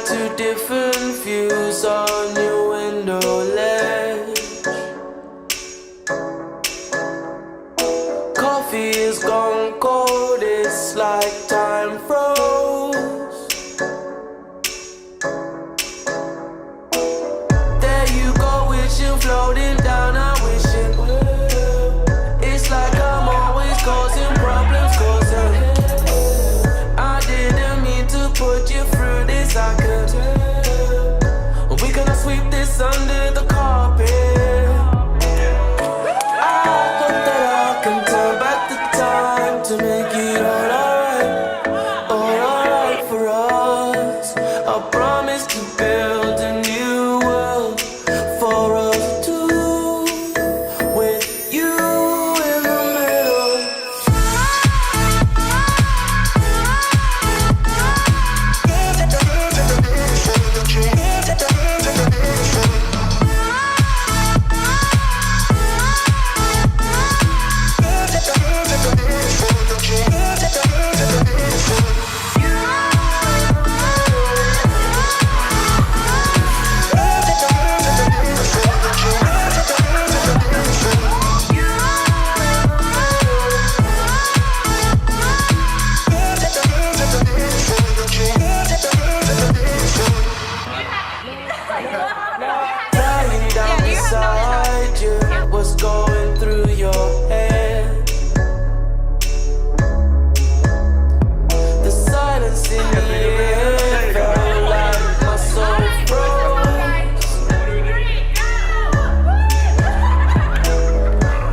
two different views on your window ledge. Coffee is gone cold, it's like time froze. There you go, wishing, floating down, I'm wishing. It's like I'm always causing problems, causing. I didn't mean to put you through this, I could. We gonna sweep this under the carpet. I hope that I can turn back the time to make it all alright for us. I promise to build a new world for us two, with you in the middle. Lying down beside you, what's going through your head? The silence in the air felt like my soul froze.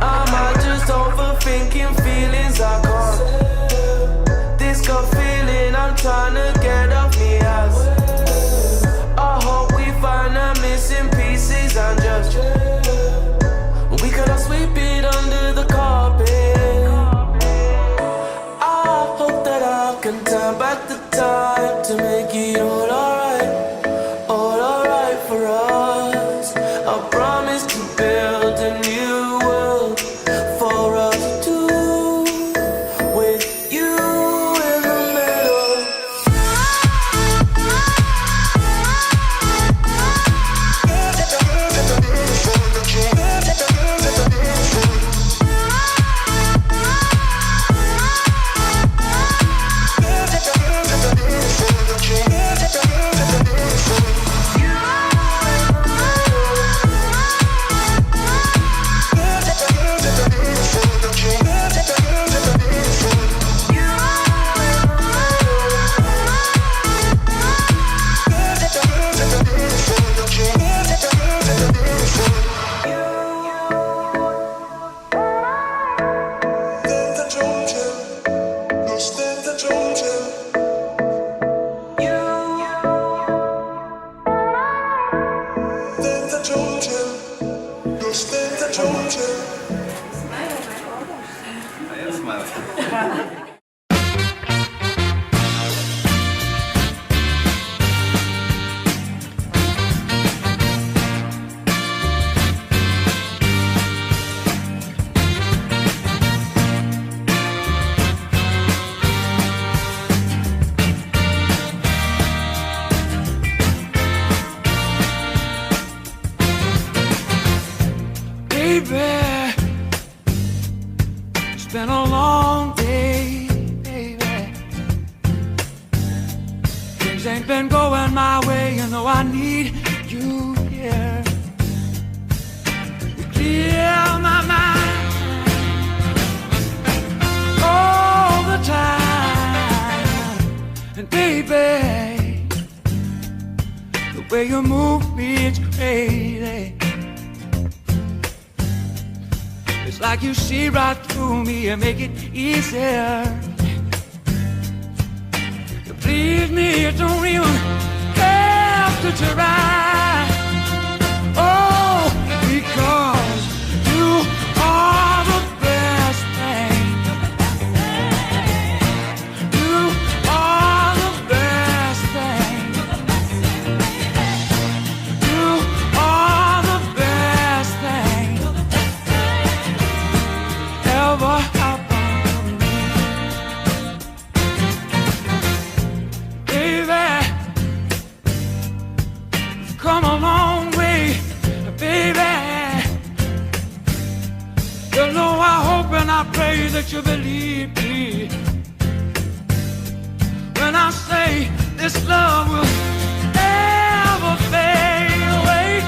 Am I just overthinking feelings I can't? This gut feeling I'm trying to get off me ass. I hope we find the missing pieces and just we could sweep it under the carpet. I hope that I can turn back the time to make it all alright for us. I promise to build a new world for us two, with you in the middle. Baby, it's been a long day, baby. Things ain't been going my way, you know I need you here. You clear my mind all the time. And baby, the way you move me, it's crazy. It's like you see right through me and make it easier. You please me, you don't even have to try. Oh, because you are the best thing. You are the best thing. You are the best thing ever happened to me. Baby, would you believe me when I say this love will never fade away?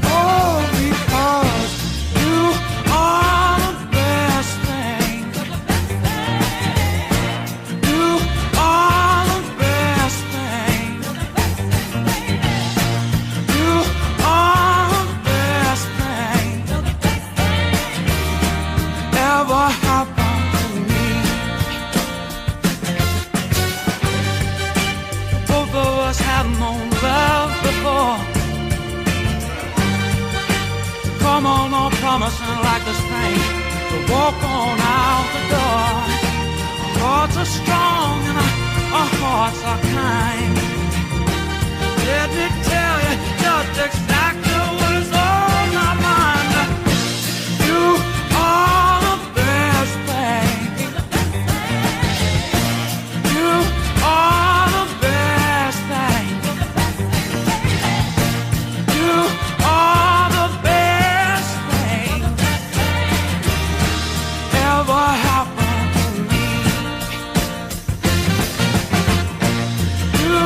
Oh, because you are the best thing. You are the best thing. You are the best thing ever happened to me. Both of us have known love before. Come on, no promising like the spring to walk on out the door. Our hearts are strong and our hearts are kind. Let me tell you just exactly what is on my mind. You are the best thing. You are the best thing. You are the best thing ever happened to me. You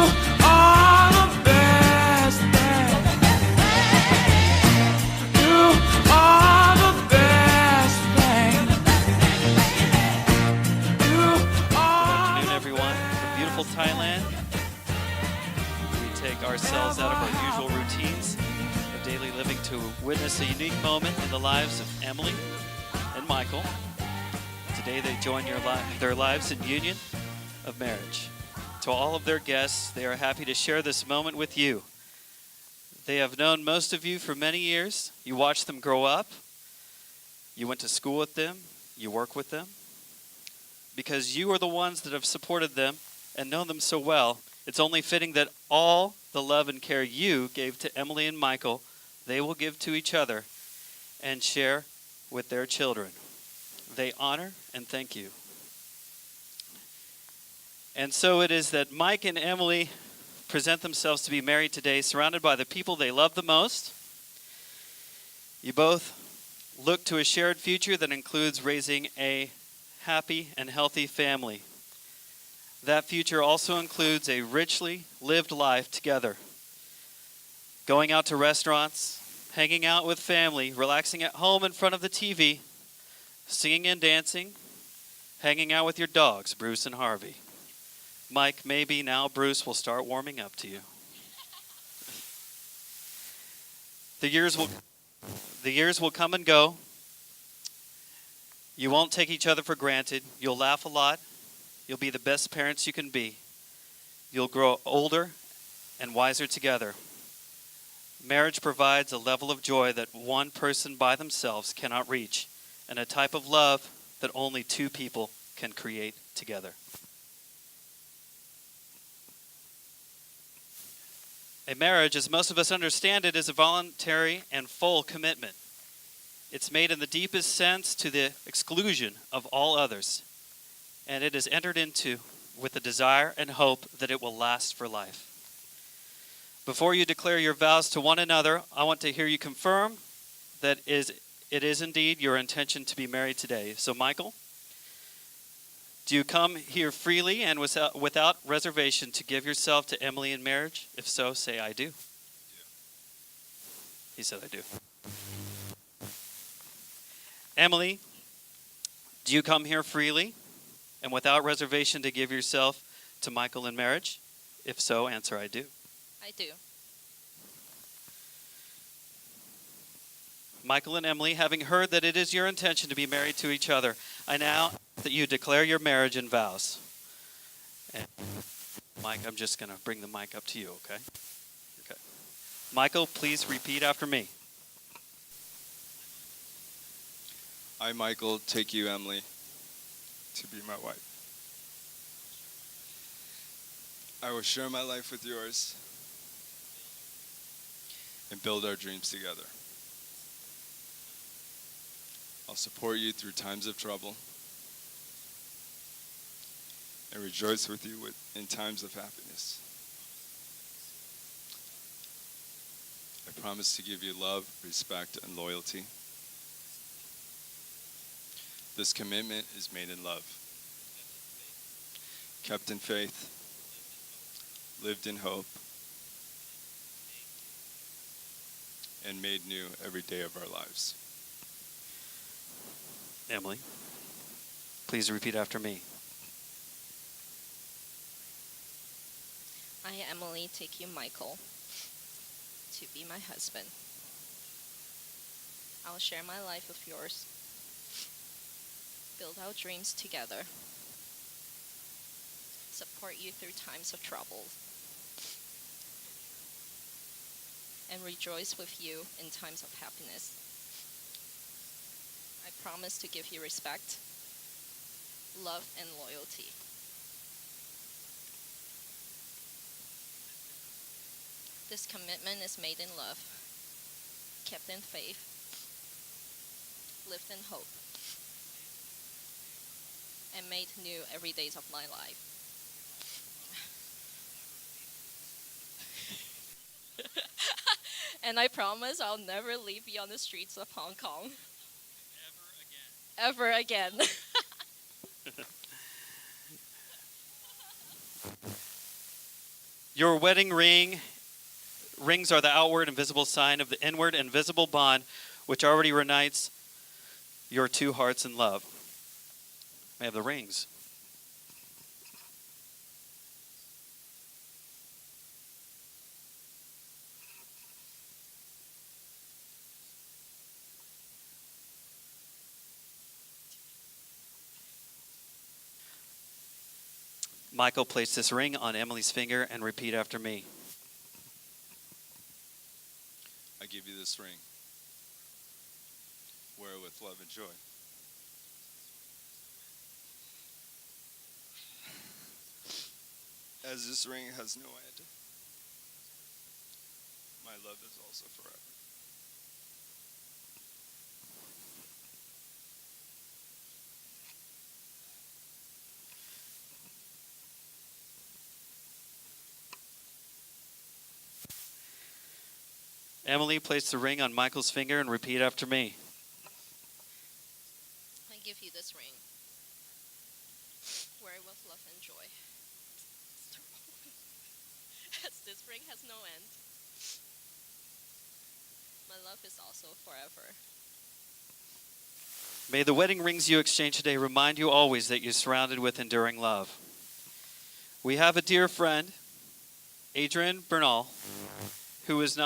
are the best thing. You are the best thing. You Good are afternoon, everyone. From beautiful Thailand, we take ourselves out of our usual routines of daily living to witness a unique moment in the lives of Emily and Michael. Today, they join their lives in union of marriage. To all of their guests, they are happy to share this moment with you. They have known most of you for many years. You watched them grow up. You went to school with them. You work with them. Because you are the ones that have supported them and known them so well, it's only fitting that all the love and care you gave to Emily and Michael, they will give to each other and share with their children. They honor and thank you. And so it is that Mike and Emily present themselves to be married today, surrounded by the people they love the most. You both look to a shared future that includes raising a happy and healthy family. That future also includes a richly lived life together. Going out to restaurants, hanging out with family, relaxing at home in front of the TV, singing and dancing, hanging out with your dogs, Bruce and Harvey. Mike, maybe now Bruce will start warming up to you. The years will come and go. You won't take each other for granted. You'll laugh a lot. You'll be the best parents you can be. You'll grow older and wiser together. Marriage provides a level of joy that one person by themselves cannot reach, and a type of love that only two people can create together. A marriage, as most of us understand it, is a voluntary and full commitment. It's made in the deepest sense to the exclusion of all others, and it is entered into with the desire and hope that it will last for life. Before you declare your vows to one another, I want to hear you confirm that it is indeed your intention to be married today. So, Michael, do you come here freely and without reservation to give yourself to Emily in marriage? If so, say, I do. He said, I do. Emily, do you come here freely and without reservation to give yourself to Michael in marriage? If so, answer, I do. I do. Michael and Emily, having heard that it is your intention to be married to each other, I now ask that you declare your marriage and vows. And Mike, I'm just going to bring the mic up to you, okay? Okay. Michael, please repeat after me. I, Michael, take you, Emily, to be my wife. I will share my life with yours and build our dreams together. I'll support you through times of trouble and rejoice with you in times of happiness. I promise to give you love, respect, and loyalty. This commitment is made in love, kept in faith, lived in hope, and made new every day of our lives. Emily, please repeat after me. I, Emily, take you, Michael, to be my husband. I will share my life with yours, build our dreams together, support you through times of trouble, and rejoice with you in times of happiness. I promise to give you respect, love, and loyalty. This commitment is made in love, kept in faith, lived in hope, and made new every day of my life. And I promise I'll never leave you on the streets of Hong Kong. Ever again. Your wedding rings are the outward and visible sign of the inward and visible bond which already unites your two hearts in love. May I have the rings? Michael, place this ring on Emily's finger and repeat after me. I give you this ring. Wear it with love and joy. As this ring has no end, my love is also forever. Emily, place the ring on Michael's finger and repeat after me. I give you this ring. Wear it with love and joy. As this ring has no end, my love is also forever. May the wedding rings you exchange today remind you always that you're surrounded with enduring love. We have a dear friend, Adrian Bernal, who was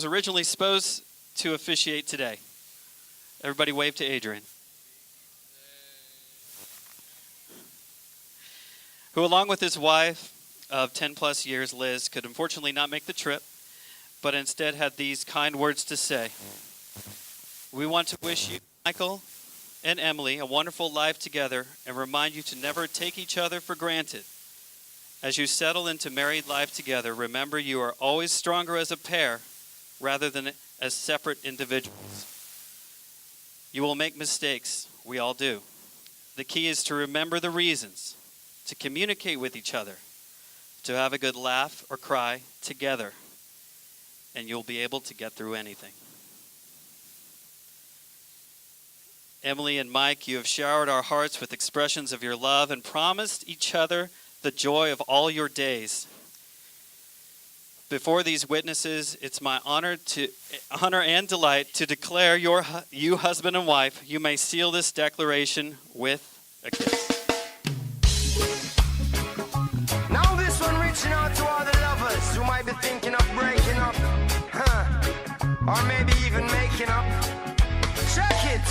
originally supposed to officiate today. Everybody wave to Adrian. Who, along with his wife of 10 plus years, Liz, could unfortunately not make the trip, but instead had these kind words to say. We want to wish you, Michael and Emily, a wonderful life together and remind you to never take each other for granted. As you settle into married life together, remember you are always stronger as a pair rather than as separate individuals. You will make mistakes. We all do. The key is to remember the reasons, to communicate with each other, to have a good laugh or cry together, and you'll be able to get through anything. Emily and Mike, you have showered our hearts with expressions of your love and promised each other the joy of all your days. Before these witnesses, it's my honor and delight to declare you husband and wife. You may seal this declaration with a kiss. Now this one reaching out to all the lovers who might be thinking of breaking up, or maybe even making up. Check it.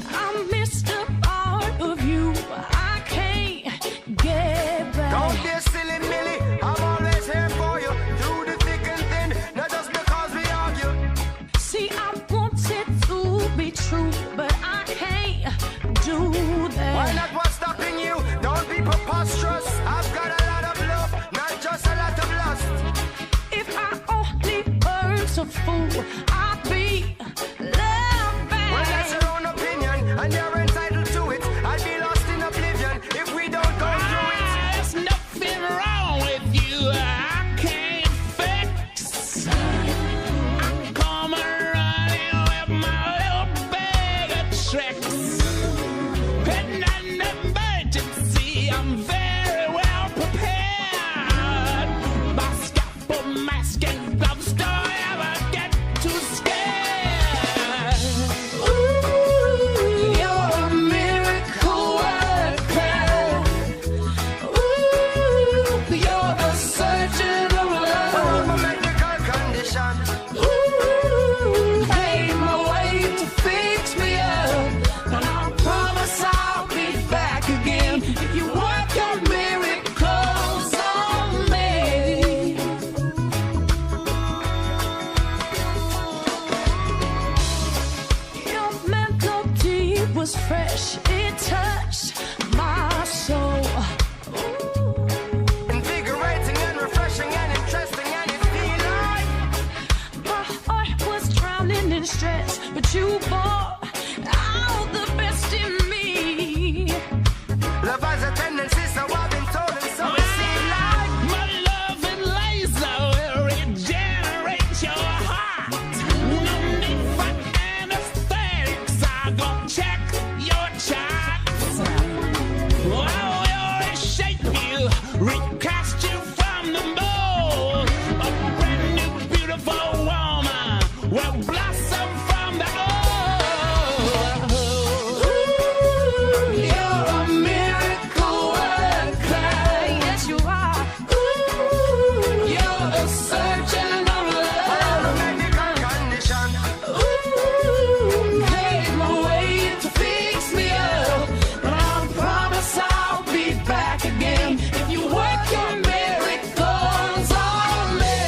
I missed a part of you. I can't get back. Don't be a silly Millie. I'm always here for you through the thick and thin. Not just because we argue. See, I want it to be true, but I can't do that. Why not? What's stopping you? Don't be preposterous. I've got a lot of love, not just a lot of lust. If I only weren't a fool, I'd be loved back. Well, that's your own opinion, and you're entitled to it. I'd be lost in oblivion if we don't go through it. There's nothing wrong with you. I can't fix. I'm coming running with my little bag of was fresh, it touched my soul. Invigorating and refreshing and interesting, and it feel like My heart was drowning in stress, but you brought out the best in me. love has a tendency, so I've been told, and so it seems like My love and laser will regenerate your heart. No need for anesthetics, I'm gonna check your charts. I will reshape you, recast you from the mold. A brand new beautiful woman will blossom from the old. You're a miracle worker, yes you are. You're a surgeon of all the love. medical condition. Pave my way to fix me up, and I promise I'll be back again if you work your miracles on me.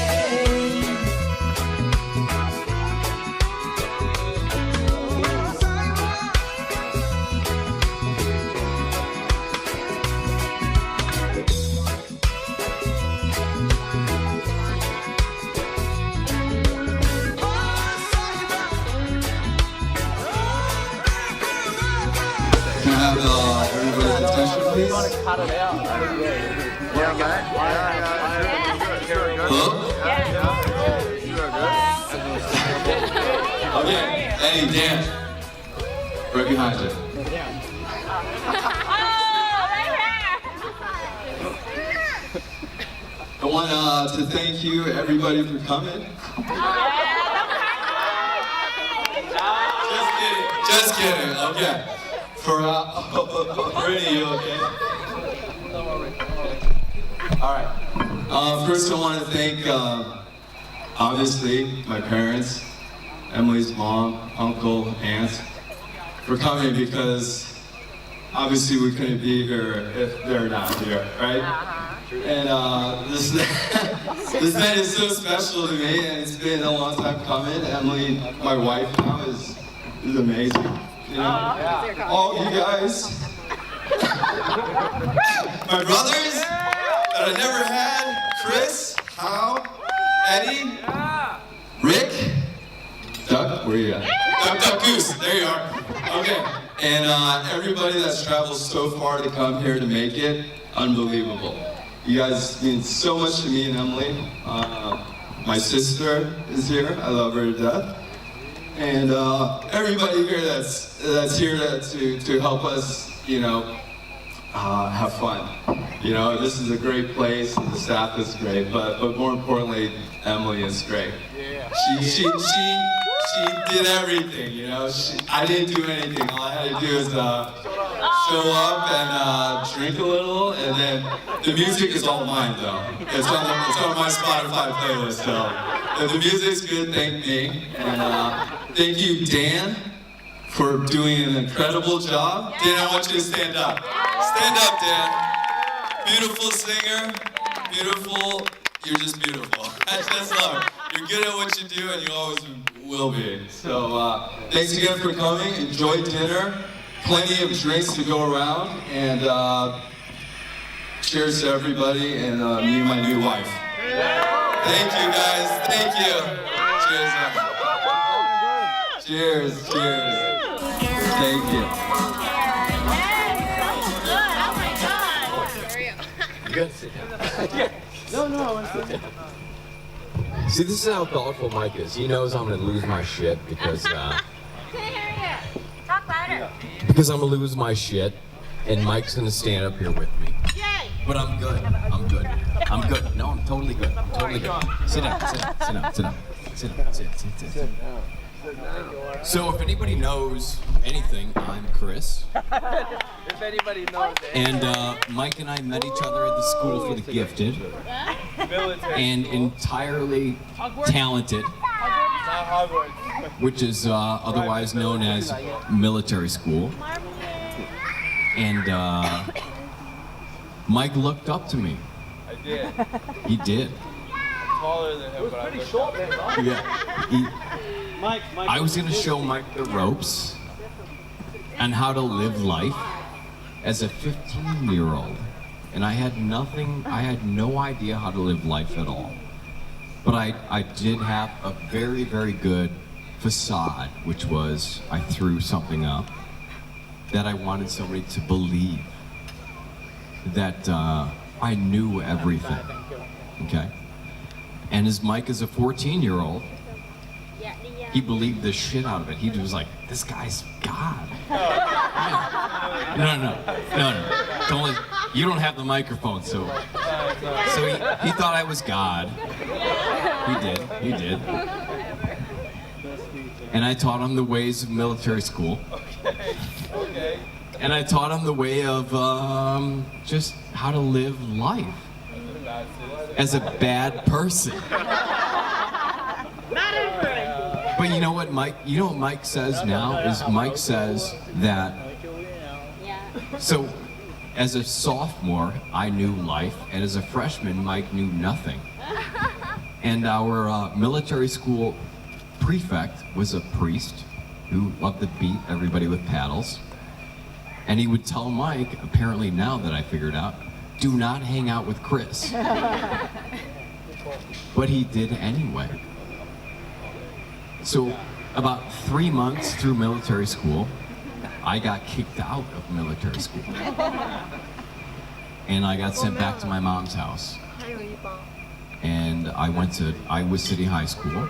Can I have everybody's attention, please? Hello? Okay, Eddie, Dan. Right behind you. I want to thank you, everybody, for coming. Just kidding, okay. For any of you, okay? All right. First, I want to thank, obviously, my parents, Emily's mom, uncle, aunt, for coming because obviously we couldn't be here if they're not here, right? And this this night is so special to me, and it's been a long time coming. Emily, my wife now, is amazing. You know, all you guys, my brothers that I never had, Chris, Hal, Eddie, Rick, Duck, where you at? Duck, Goose, there you are. Okay, and everybody that's traveled so far to come here to make it, unbelievable. You guys mean so much to me and Emily. My sister is here, I love her to death. And everybody here that's here to help us, you know, have fun. You know, this is a great place, the staff is great, but more importantly, Emily is great. She did everything, you know. I didn't do anything. All I had to do is show up and drink a little, and then the music is all mine, though. It's on my Spotify playlist, so if the music's good, thank me. And thank you, Dan, for doing an incredible job. Dan, I want you to stand up. Stand up, Dan. Beautiful singer, beautiful. You're just beautiful. I just love it. You're good at what you do, and you always will be. So thanks again for coming. Enjoy dinner. Plenty of drinks to go around, and cheers to everybody, and me and my new wife. Thank you, guys. Thank you. Cheers. Cheers. Thank you. See, this is how thoughtful Mike is. He knows I'm gonna lose my shit because Talk louder. because I'm gonna lose my shit, and Mike's gonna stand up here with me. But I'm good. I'm good. I'm good. No, I'm totally good. I'm totally good. Sit down. Sit down. Sit down. Sit down. Sit down. Sit down. So if anybody knows anything, I'm Chris. If anybody knows it. And Mike and I met each other at the School for the Gifted, and entirely talented, which is otherwise known as military school. And Mike looked up to me. I did. He did. Taller than him, but I'm pretty short, man. Yeah. I was gonna show Mike the ropes, on how to live life as a 15-year-old. And I had no idea how to live life at all. But I did have a very, very good facade, which was I threw something up that I wanted somebody to believe that I knew everything, okay? And as Mike is a 14-year-old, he believed the shit out of it. He was like, this guy's God. No. Don't, you don't have the microphone, so he thought I was God. He did. And I taught him the ways of military school. Okay. And I taught him the way of just how to live life as a bad person. But you know what Mike says now is Mike says that, so as a sophomore, I knew life, and as a freshman, Mike knew nothing. And our military school prefect was a priest who loved to beat everybody with paddles. And he would tell Mike, apparently now that I figured out, do not hang out with Chris. But he did anyway. So about 3 months through military school, I got kicked out of military school. And I got sent back to my mom's house. And I went to Iowa City High School.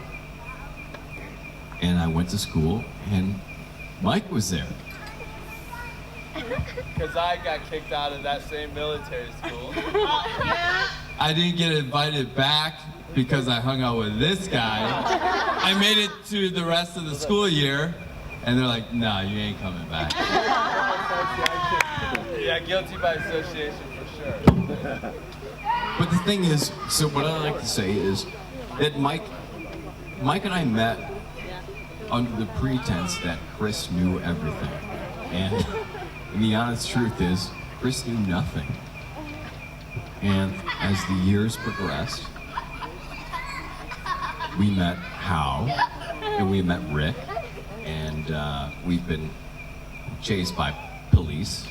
And I went to school, and Mike was there. Because I got kicked out of that same military school. I didn't get invited back because I hung out with this guy. I made it to the rest of the school year, and they're like, nah, you ain't coming back. Yeah, guilty by association for sure. But the thing is, so what I like to say is that Mike and I met under the pretense that Chris knew everything. And the honest truth is, Chris knew nothing. And as the years progressed, we met Hal, and we met Rick, and we've been chased by police.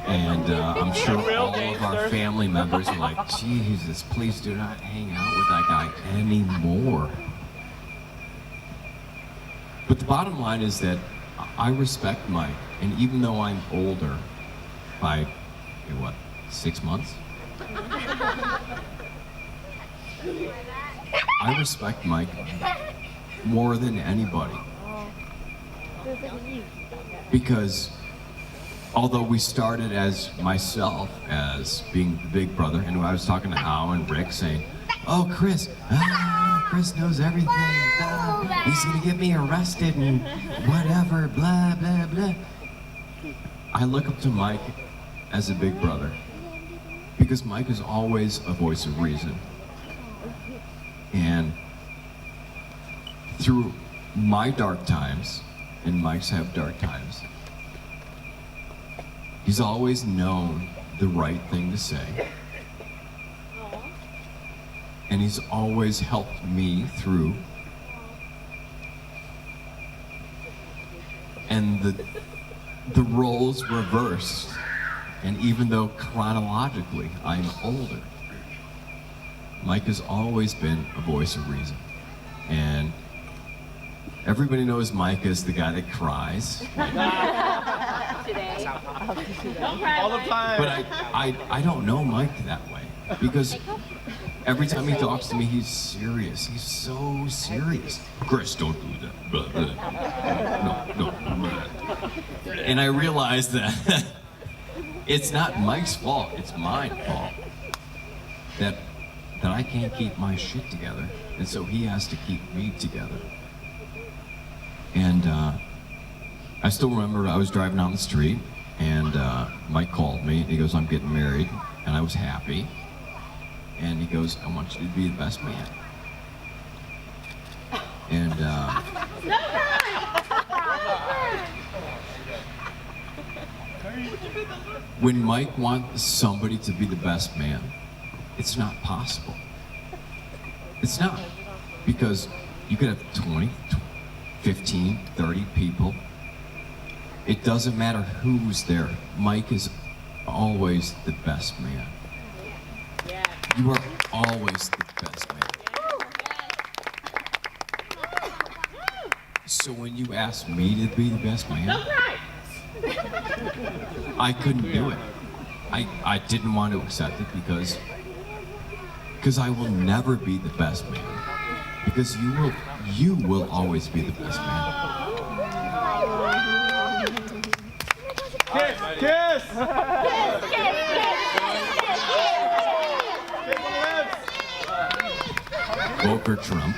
And I'm sure all of our family members are like, Jesus, please do not hang out with that guy anymore. But the bottom line is that I respect Mike, and even though I'm older by, 6 months? I respect Mike more than anybody. Because although we started as myself, as being the big brother, and I was talking to Hal and Rick saying, oh, Chris knows everything, he's gonna get me arrested and whatever, blah, blah, blah. I look up to Mike as a big brother, because Mike is always a voice of reason. And through my dark times, and Mike's have dark times, he's always known the right thing to say. And he's always helped me through. And the roles reversed. And even though chronologically I'm older, Mike has always been a voice of reason. And everybody knows Mike is the guy that cries. Today. All the time. But I don't know Mike that way, because every time he talks to me, he's serious. He's so serious. Chris, don't do that. Blah, blah. No, blah. And I realized that it's not Mike's fault, it's my fault. That I can't keep my shit together, and so he has to keep me together. And I still remember I was driving down the street, and Mike called me, and he goes, I'm getting married, and I was happy. And he goes, I want you to be the best man. And when Mike wants somebody to be the best man, it's not possible. It's not. Because you could have 20, 15, 30 people. It doesn't matter who's there. Mike is always the best man. You are always the best man. So when you asked me to be the best man, I couldn't do it. I didn't want to accept it because I will never be the best man. Because you will always be the best man. Kiss! Volker Trump.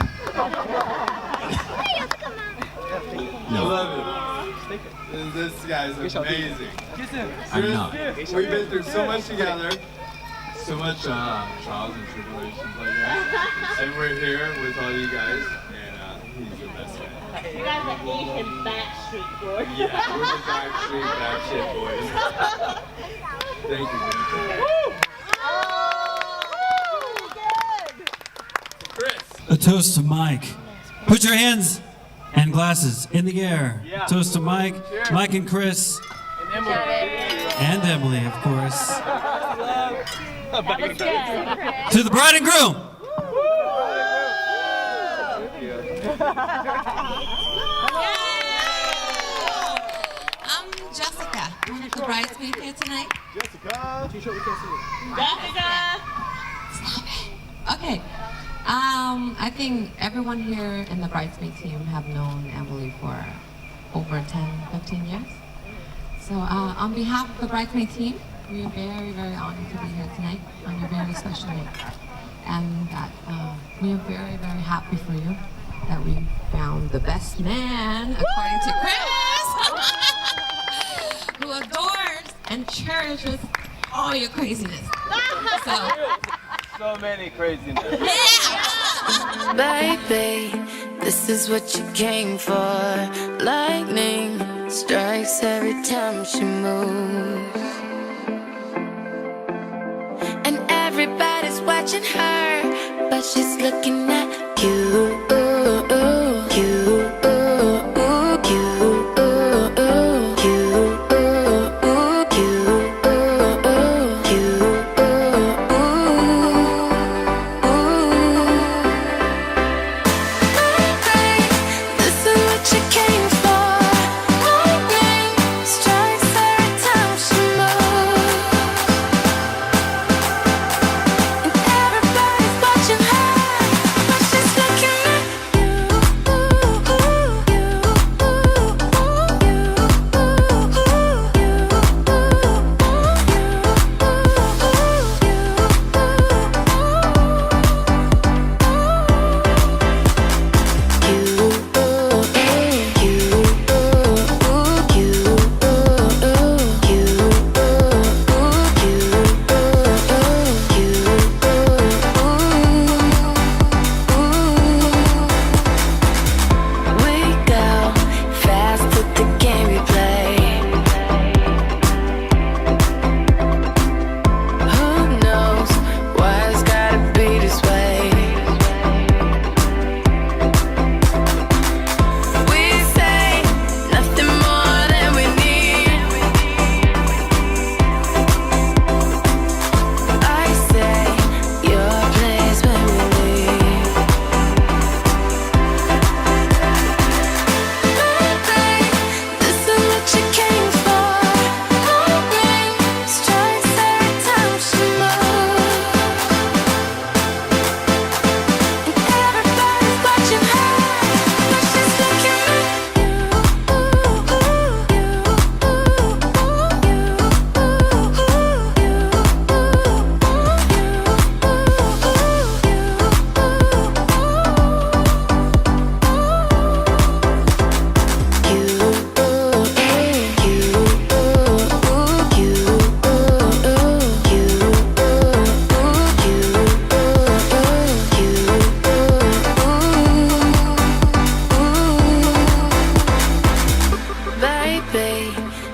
I love it. This guy's amazing. I'm not. We've been through so much together, so much trials and tribulations like that, and we're here with all you guys, and he's the best man. You guys are Asian Backstreet Boys. Yeah, we're the Backstreet Boys. Thank you, man. Chris. A toast to Mike. Put your hands and glasses in the air. Yeah. Toast to Mike, Cheers. Mike and Chris, And Emily. and Emily, of course. That was good. To the bride and groom. I'm Jessica, one of the bridesmaids here tonight. Jessica. Jessica. Okay. I think everyone here in the bridesmaid team have known Emily for over 10, 15 years. So on behalf of the bridesmaid team, we are very, very honored to be here tonight on your very special night. And that we are very, very happy for you that we found the best man, according to Chris, who adores and cherishes all your craziness. So many craziness. Baby, this is what you came for. Lightning strikes every time she moves, and everybody's watching her, but she's looking at you.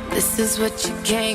This is what you came